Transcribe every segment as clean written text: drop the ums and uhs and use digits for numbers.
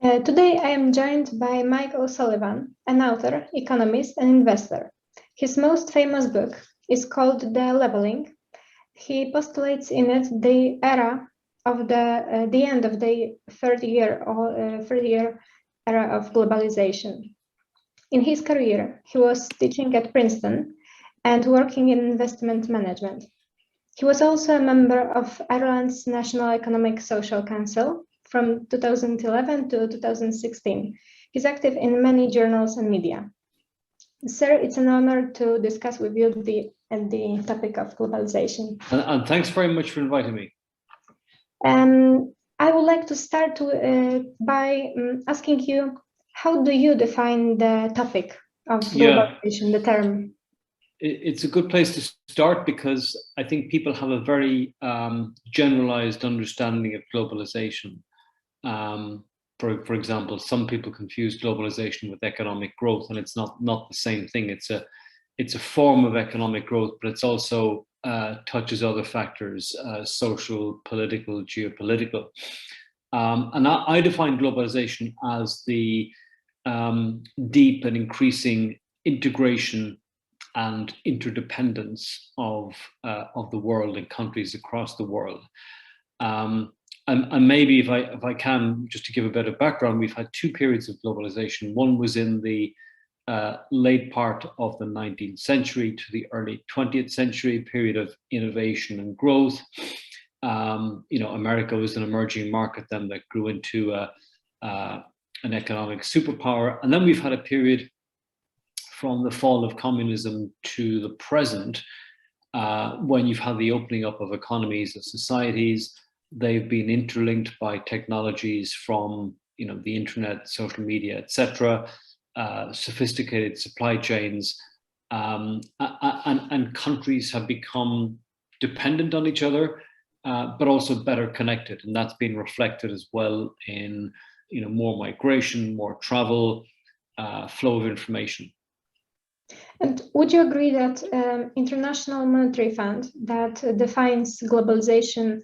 Today I am joined by Michael Sullivan, an author, economist, and investor. His most famous book is called The Leveling. He postulates in it the era of the end of the 30-year era of globalization. In his career, he was teaching at Princeton and working in investment management. He was also a member of Ireland's National Economic Social Council from 2011 to 2016. He's active in many journals and media. Sir, it's an honor to discuss with you the topic of globalization. And thanks very much for inviting me. I would like to start by asking you, how do you define the topic of globalization, the term? It's a good place to start because I think people have a very generalized understanding of globalization. For example, some people confuse globalization with economic growth, and it's not the same thing. It's a form of economic growth, but it's also touches other factors, social, political, geopolitical. And I define globalization as the deep and increasing integration and interdependence of the world and countries across the world. And maybe if I can, just to give a bit of background, we've had two periods of globalization. One was in the late part of the 19th century to the early 20th century, period of innovation and growth. America was an emerging market then that grew into an economic superpower. And then we've had a period from the fall of communism to the present, when you've had the opening up of economies and societies. They've been interlinked by technologies from the internet, social media, etc., sophisticated supply chains, and countries have become dependent on each other, but also better connected, and that's been reflected as well in more migration, more travel, flow of information. And would you agree that International Monetary Fund that defines globalization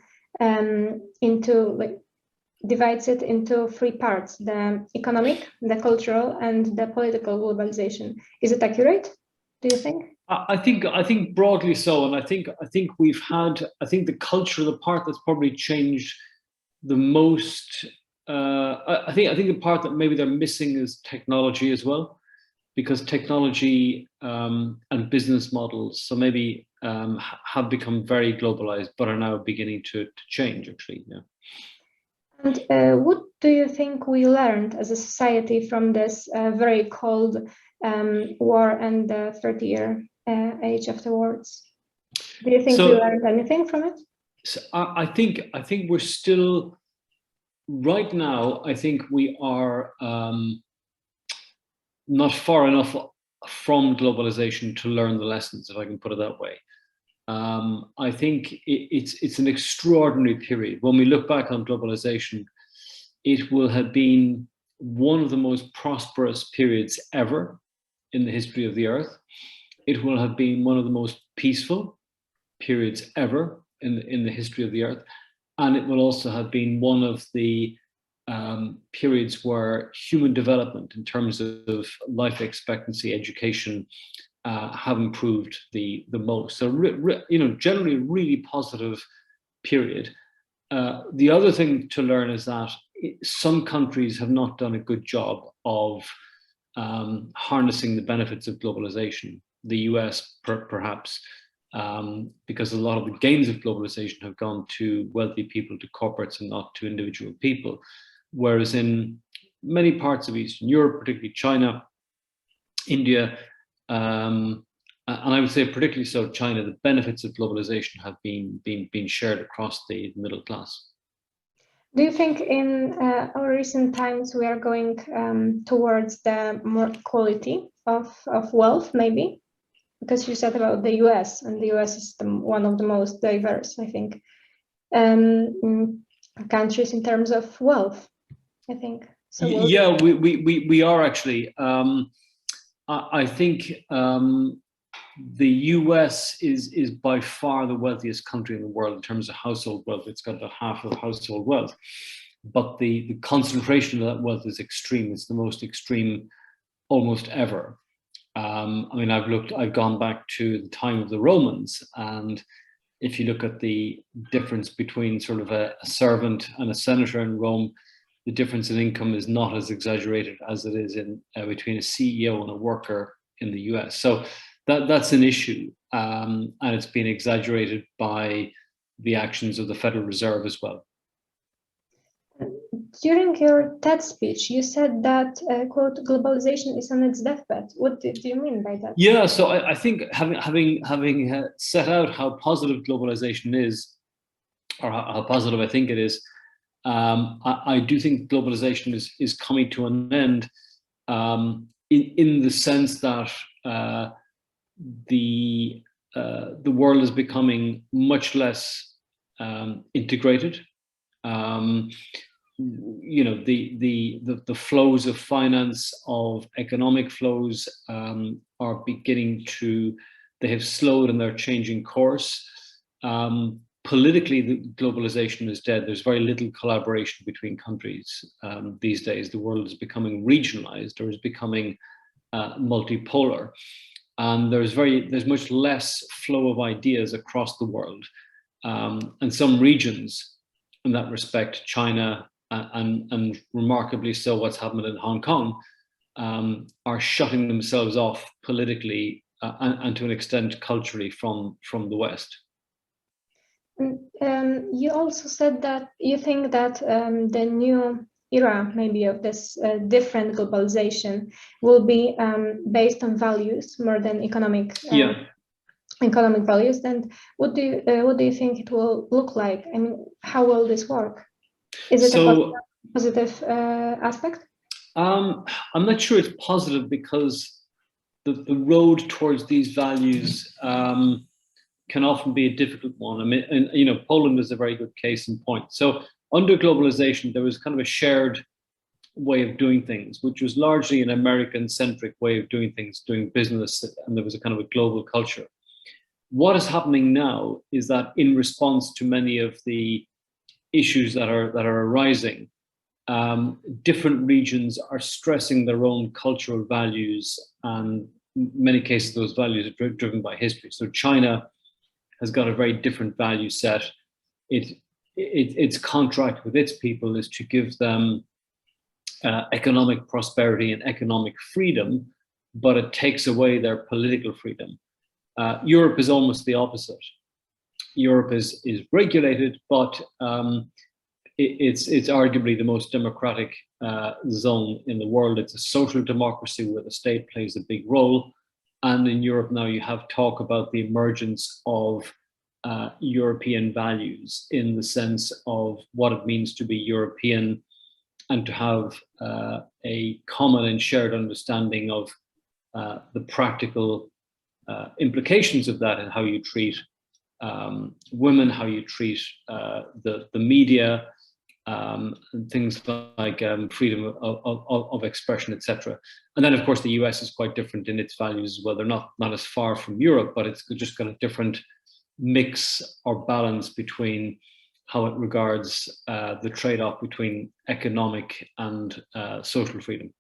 divides it into three parts: the economic, the cultural, and the political globalization? Is it accurate, do you think? I think broadly so, and I think we've had, the culture, the part that's probably changed the most. I think the part that maybe they're missing is technology as well, because technology and business models, so maybe have become very globalized, but are now beginning to change, actually. Yeah. And what do you think we learned as a society from this very cold war and the 30-year age afterwards? Do you think we learned anything from it? So I think we're still, right now, I think we are not far enough from globalization to learn the lessons, if I can put it that way. I think it's an extraordinary period. When we look back on globalization, it will have been one of the most prosperous periods ever in the history of the earth. It will have been one of the most peaceful periods ever in the history of the earth. And it will also have been one of the periods where human development in terms of life expectancy, education, have improved the most. So, generally a really positive period. The other thing to learn is that some countries have not done a good job of harnessing the benefits of globalization. The US, perhaps, because a lot of the gains of globalization have gone to wealthy people, to corporates, and not to individual people. Whereas in many parts of Eastern Europe, particularly China, India, and I would say particularly so China, the benefits of globalization have been shared across the middle class. Do you think in our recent times we are going towards the more quality of wealth, maybe? Because you said about the US, and the US is one of the most diverse, I think, countries in terms of wealth, I think. So yeah, we are actually. I think the US is by far the wealthiest country in the world in terms of household wealth. It's got about half of household wealth. but the concentration of that wealth is extreme. It's the most extreme almost ever. I mean, I've gone back to the time of the Romans, and if you look at the difference between sort of a servant and a senator in Rome, the difference in income is not as exaggerated as it is in between a CEO and a worker in the US. So that's an issue, and it's been exaggerated by the actions of the Federal Reserve as well. During your TED speech, you said that, quote, globalization is on its deathbed. What do you mean by that? Yeah, so I think having set out how positive globalization is, or how positive I think it is, I do think globalization is coming to an end, in the sense that the world is becoming much less integrated. You know, the flows of finance, of economic flows, are beginning to, they have slowed and they're changing course. Politically, the globalization is dead. There's very little collaboration between countries these days. The world is becoming regionalized, or is becoming multipolar, and there's much less flow of ideas across the world, and some regions, in that respect, China and remarkably so, what's happened in Hong Kong, are shutting themselves off politically and to an extent culturally from the West. You also said that you think that the new era, maybe, of this different globalization will be based on values more than economic values. And what do you think it will look like? I mean, how will this work? Is it a positive aspect? I'm not sure it's positive, because the road towards these values can often be a difficult one. I mean, and, you know, Poland is a very good case in point. So under globalization, there was kind of a shared way of doing things, which was largely an American-centric way of doing things, doing business, and there was a kind of a global culture. What is happening now is that, in response to many of the issues that are arising, different regions are stressing their own cultural values, and in many cases those values are driven by history. So China has got a very different value set. Its contract with its people is to give them economic prosperity and economic freedom, but it takes away their political freedom. Europe is almost the opposite. Europe is regulated, but it's arguably the most democratic zone in the world. It's a social democracy where the state plays a big role. And in Europe now, you have talk about the emergence of European values, in the sense of what it means to be European, and to have a common and shared understanding of the practical implications of that, and how you treat women, how you treat the media, and things like freedom of expression, etc. And then, of course, the US is quite different in its values as well. They're not as far from Europe, but it's just got a different mix or balance between how it regards the trade-off between economic and social freedom.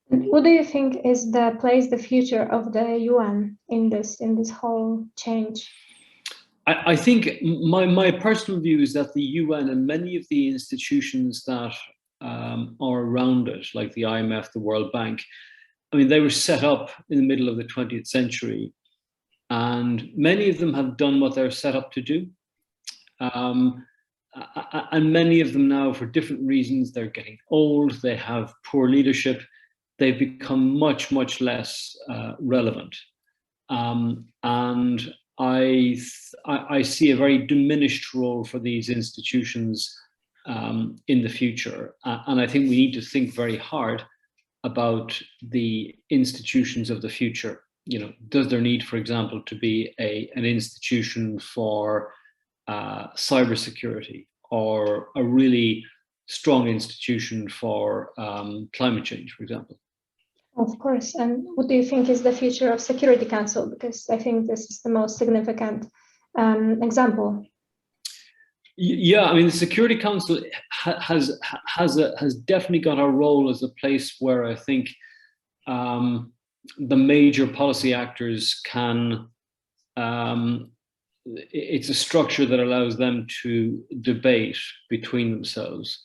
What do you think is the future of the UN in this whole change? I think my personal view is that the UN and many of the institutions that are around it, like the IMF, the World Bank, I mean, they were set up in the middle of the 20th century, and many of them have done what they're set up to do. And many of them now, for different reasons, they're getting old, they have poor leadership, they've become much, much less relevant. And I see a very diminished role for these institutions in the future. And I think we need to think very hard about the institutions of the future. You know, does there need, for example, to be an institution for cybersecurity, or a really strong institution for climate change, for example? Of course. And what do you think is the future of Security Council? Because I think this is the most significant example. Yeah, I mean, the Security Council has definitely got a role as a place where I think the major policy actors can. It's a structure that allows them to debate between themselves.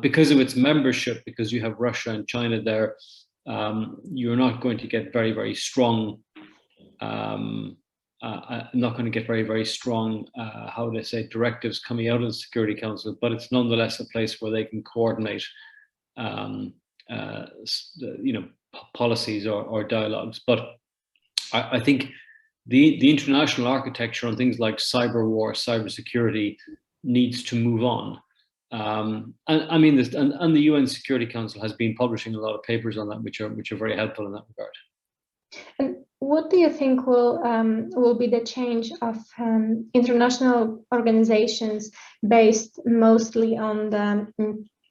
Because of its membership, because you have Russia and China there, you're not going to get very, very strong. Not going to get very, very strong, how would I say, directives coming out of the Security Council, but it's nonetheless a place where they can coordinate, policies or dialogues. But I think the international architecture on things like cyber war, cybersecurity needs to move on. And I mean, and the UN Security Council has been publishing a lot of papers on that, which are very helpful in that regard. And what do you think will be the change of international organizations based mostly on the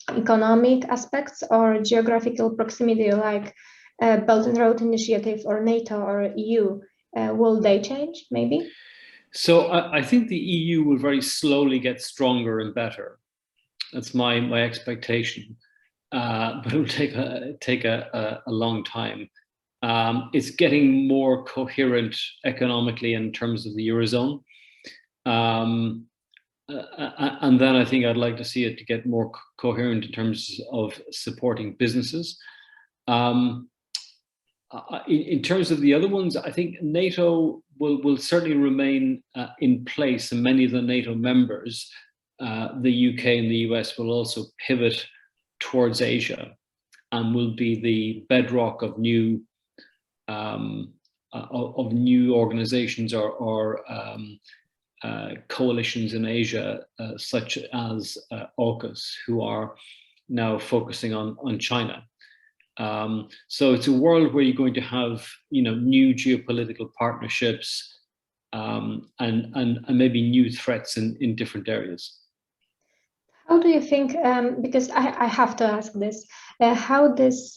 economic aspects or geographical proximity, like Belt and Road Initiative or NATO or EU? Will they change, maybe? So I think the EU will very slowly get stronger and better. That's my expectation, but it will take a long time. It's getting more coherent economically in terms of the Eurozone. And then I think I'd like to see it to get more coherent in terms of supporting businesses. In terms of the other ones, I think NATO will certainly remain in place, and many of the NATO members, the UK and the US, will also pivot towards Asia and will be the bedrock of new organizations or coalitions in Asia, such as AUKUS, who are now focusing on China. So it's a world where you're going to have, new geopolitical partnerships and maybe new threats in different areas. How do you think, because I have to ask this, how these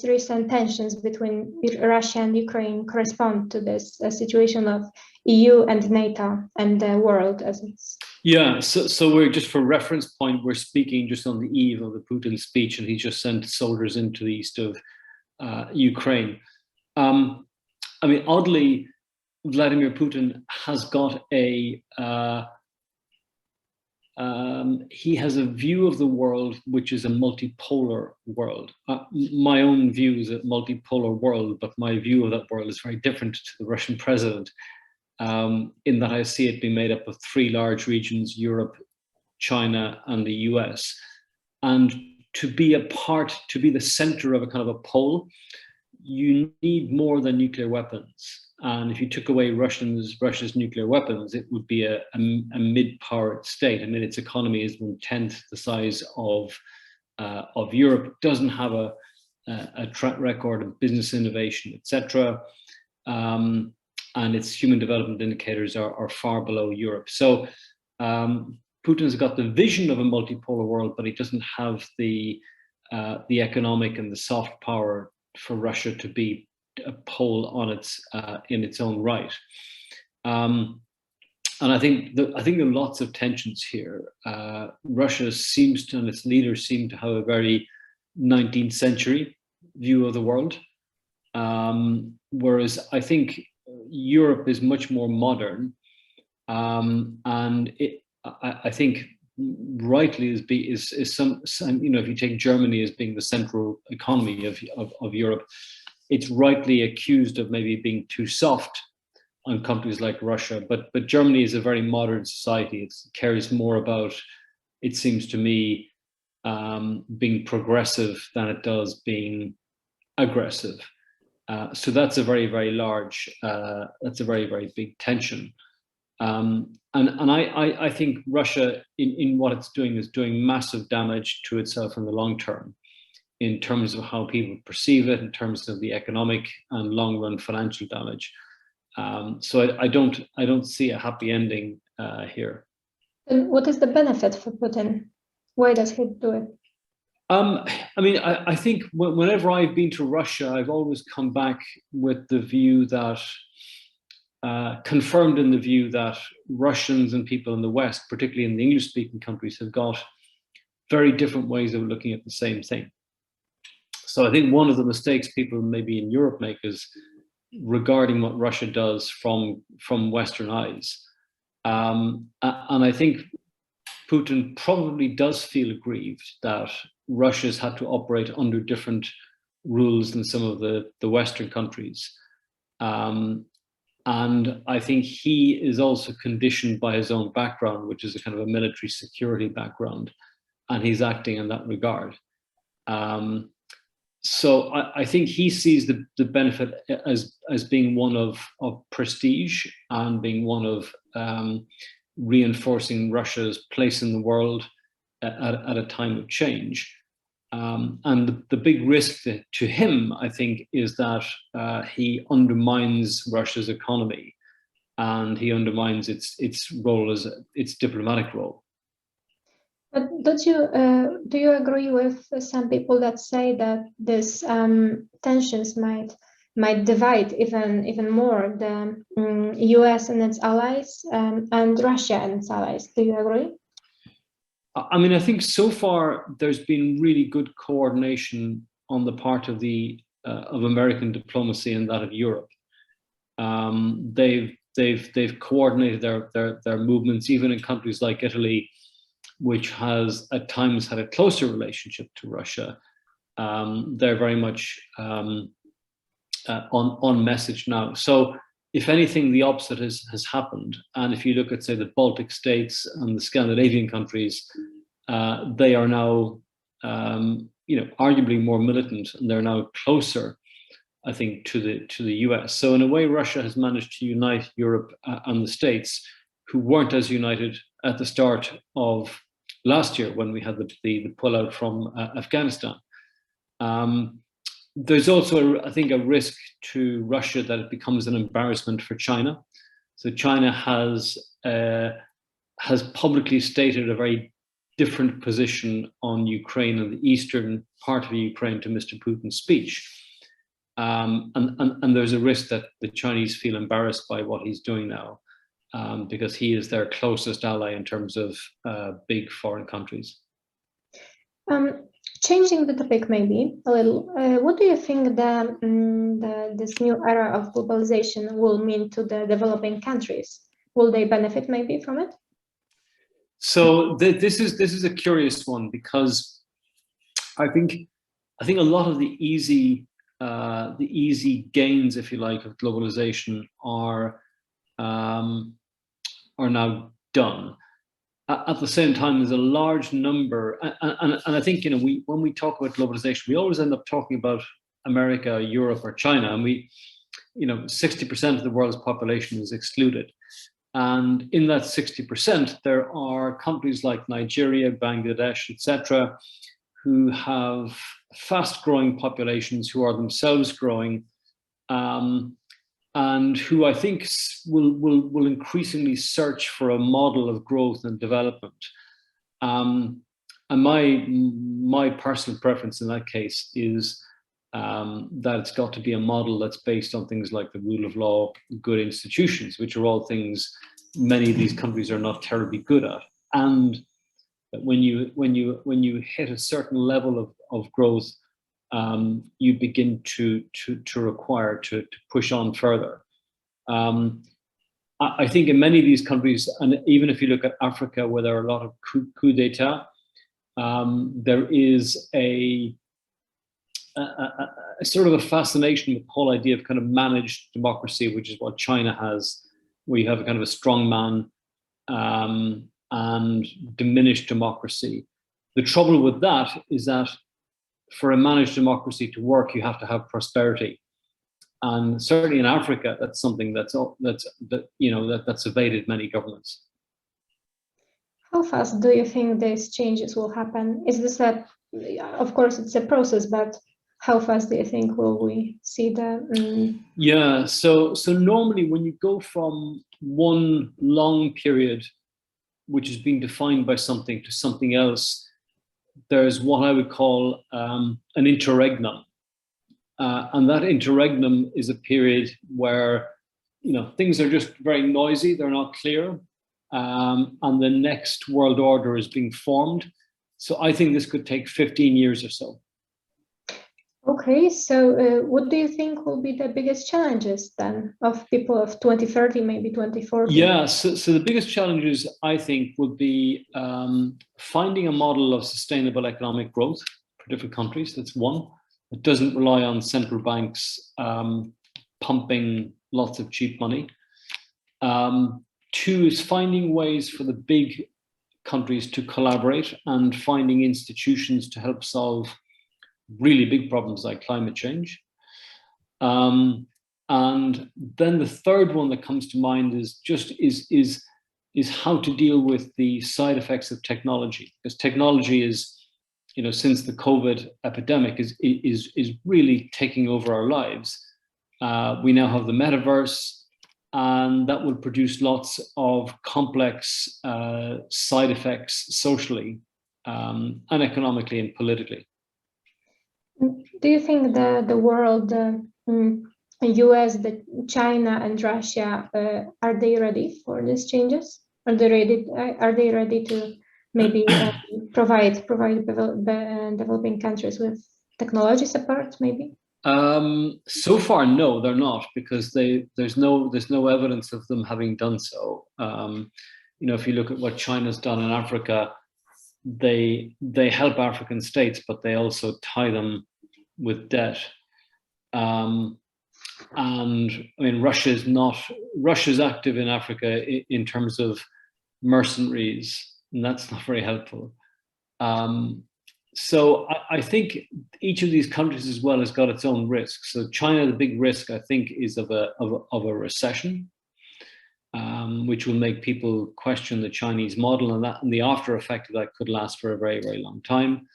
recent tensions between Russia and Ukraine correspond to this situation of EU and NATO and the world as it's? Yeah, so we're just for reference point, we're speaking just on the eve of the Putin speech, and he just sent soldiers into the east of Ukraine. I mean, oddly, Vladimir Putin has got he has a view of the world which is a multipolar world. My own view is a multipolar world, but my view of that world is very different to the Russian president. In that I see it being made up of three large regions: Europe, China, and the US. And to be the center of a kind of a pole, you need more than nuclear weapons. And if you took away Russia's nuclear weapons, it would be a mid-powered state. I mean, its economy is 1/10 the size of Europe. Doesn't have a track record of business innovation, etc. And its human development indicators are far below Europe. So Putin's got the vision of a multipolar world, but he doesn't have the economic and the soft power for Russia to be a pole on in its own right. And I think there are lots of tensions here. Russia seems to, and its leaders seem to have a very 19th century view of the world, whereas I think Europe is much more modern, and I think rightly is some if you take Germany as being the central economy of Europe, it's rightly accused of maybe being too soft on countries like Russia. But Germany is a very modern society. It cares more about, it seems to me, being progressive than it does being aggressive. So that's a very, very large, that's a very, very big tension. And I think Russia, in what it's doing, is doing massive damage to itself in the long term, in terms of how people perceive it, in terms of the economic and long-run financial damage. So I don't see a happy ending here. And what is the benefit for Putin? Why does he do it? I mean, I think whenever I've been to Russia, I've always come back with the view that confirmed in the view that Russians and people in the West, particularly in the English-speaking countries, have got very different ways of looking at the same thing. So I think one of the mistakes people maybe in Europe make is regarding what Russia does from Western eyes. And I think Putin probably does feel aggrieved that Russia's had to operate under different rules than some of the Western countries. And I think he is also conditioned by his own background, which is a kind of a military security background, and he's acting in that regard. So I think he sees the benefit as being one of prestige and being one of reinforcing Russia's place in the world at a time of change. And the big risk to him, I think, is that he undermines Russia's economy and he undermines its role as its diplomatic role. But do you agree with some people that say that this tensions might divide even more the US and its allies and Russia and its allies? Do you agree? I mean, I think so far there's been really good coordination on the part of of American diplomacy and that of Europe. They've coordinated their movements, even in countries like Italy, which has at times had a closer relationship to Russia. They're very much on message now. So if anything, the opposite has happened. And if you look at, say, the Baltic states and the Scandinavian countries, they are now, arguably more militant, and they're now closer, I think, to the US. So in a way, Russia has managed to unite Europe and the States, who weren't as united at the start of last year when we had the pullout from Afghanistan. There's also, I think, a risk to Russia that it becomes an embarrassment for China. So China has publicly stated a very different position on Ukraine and the eastern part of Ukraine to Mr. Putin's speech. And there's a risk that the Chinese feel embarrassed by what he's doing now, because he is their closest ally in terms of big foreign countries. Changing the topic maybe a little, what do you think this new era of globalization will mean to the developing countries? Will they benefit maybe from it? So this is a curious one, because I think a lot of the easy gains, if you like, of globalization are now done. At the same time, there's a large number, and I think, when we talk about globalization, we always end up talking about America, Europe, or China, and 60% of the world's population is excluded. And in that 60%, there are countries like Nigeria, Bangladesh, etc., who have fast-growing populations, who are themselves growing, and who I think will increasingly search for a model of growth and development. And my personal preference in that case is that it's got to be a model that's based on things like the rule of law, good institutions, which are all things many of these countries are not terribly good at. And that when you hit a certain level of growth, you begin to require to push on further. I think in many of these countries, and even if you look at Africa, where there are a lot of coup d'etat, there is a sort of a fascination with the whole idea of kind of managed democracy, which is what China has, where you have a kind of a strong man and diminished democracy. The trouble with that is that for a managed democracy to work, you have to have prosperity, and certainly in Africa, that's something that's evaded many governments. How fast do you think these changes will happen? Is this of course, it's a process, but how fast do you think will we see the? Yeah, so normally when you go from one long period, which is being defined by something, to something else, there's what I would call an interregnum. And that interregnum is a period where things are just very noisy. They're not clear. And the next world order is being formed. So I think this could take 15 years or so. Okay, so what do you think will be the biggest challenges then of people of 2030, maybe 2040? Yeah, so the biggest challenges, I think, would be finding a model of sustainable economic growth for different countries. That's one. It doesn't rely on central banks pumping lots of cheap money. Two is finding ways for the big countries to collaborate and finding institutions to help solve really big problems like climate change. And then the third one that comes to mind is how to deal with the side effects of technology, because technology is, since the COVID epidemic is really taking over our lives. We now have the metaverse, and that will produce lots of complex side effects socially and economically and politically. Do you think the world, the US, China, and Russia, are they ready for these changes? Are they ready to maybe provide developing countries with technology support, maybe? So far, no, they're not, because there's no evidence of them having done so. If you look at what China's done in Africa, they help African states, but they also tie them with debt. And I mean, Russia's active in Africa in terms of mercenaries, and that's not very helpful. So I think each of these countries as well has got its own risks. So China, the big risk, I think, is of a recession, which will make people question the Chinese model, and the after effect of that could last for a very, very long time.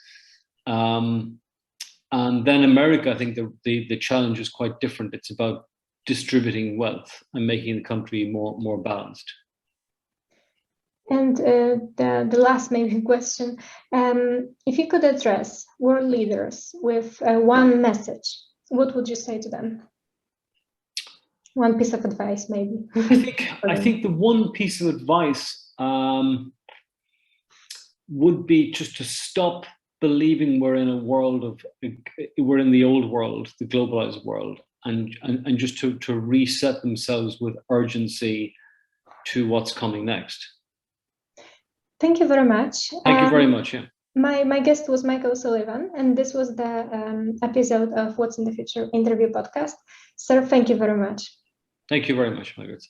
And then America, I think the challenge is quite different. It's about distributing wealth and making the country more balanced. And the last maybe question, if you could address world leaders with one message, what would you say to them? One piece of advice, maybe. I think the one piece of advice would be just to stop believing we're in the old world, the globalized world, and just to reset themselves with urgency to what's coming next. Thank you very much. Thank you very much. Yeah. My guest was Michael Sullivan, and this was the episode of What's in the Future interview podcast. Sir, thank you very much. Thank you very much, Margaret.